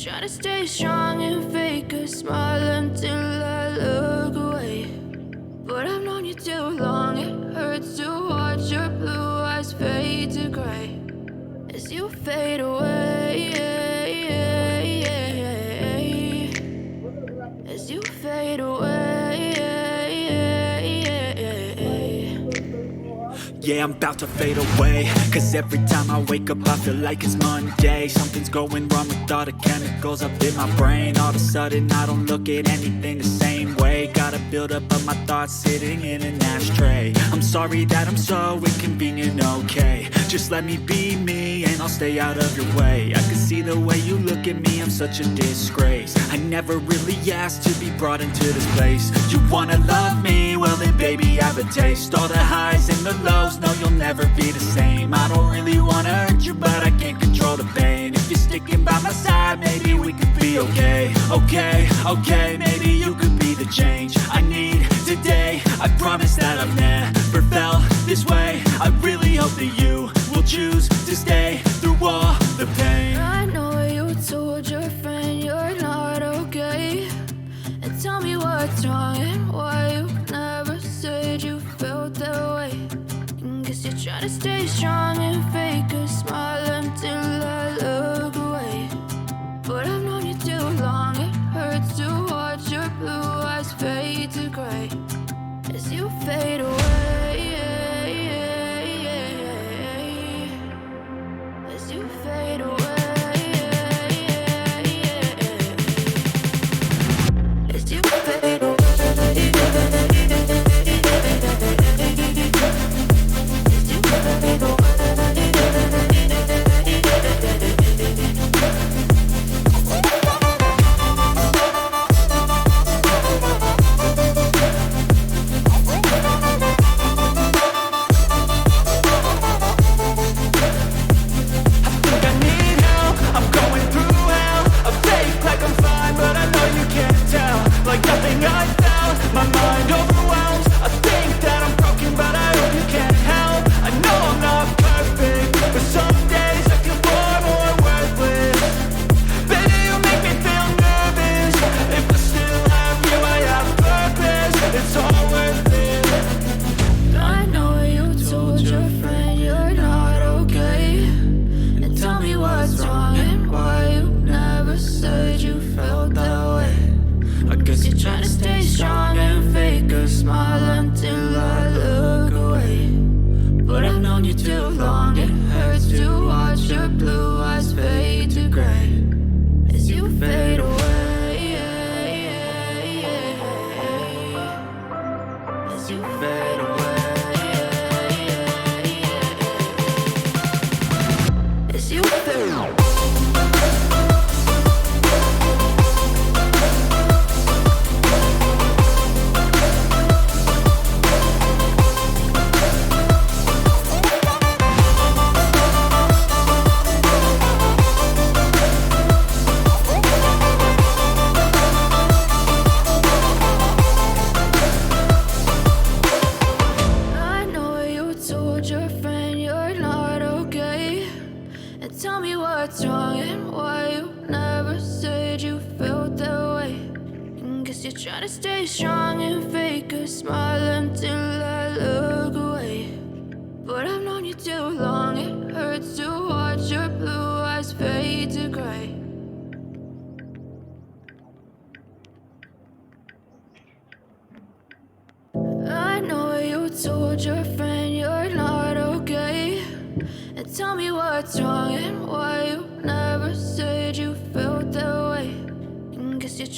try to stay strong and fake a smile until I look away. But I've known you too long, it hurts to watch your blue eyes fade to gray as you fade away, as you fade away. Yeah, I'm about to fade away, cause every time I wake up I feel like it's Monday. Something's going wrong with all the chemicals up in my brain. All of a sudden I don't look at anything the same way. Gotta build up of my thoughts sitting in an ashtray. I'm sorry that I'm so inconvenient, okay. Just let me be me and I'll stay out of your way. I can see the way you look at me, I'm such a disgrace. I never really asked to be brought into this place. You wanna love me? Well then baby have a taste. All the highs and the lows, no you'll never be the same. I don't really wanna hurt you but I can't control the pain. If you're sticking by my side maybe we could be okay. Okay, maybe you could be the change I need today. I promise that I've never felt this way. I really hope that you will choose to stay through all the pain. I know you told your friend you're not okay, and tell me what's wrong and why you never said you felt that way. Guess you're trying to stay strong and fake a smile until I look away. But I've known you too long, it hurts to watch your blue eyes fade to gray as you fade away, as you fade away, as you fade away.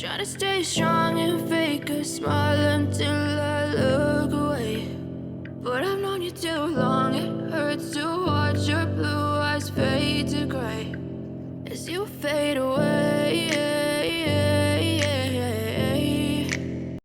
Try to stay strong and fake a smile until I look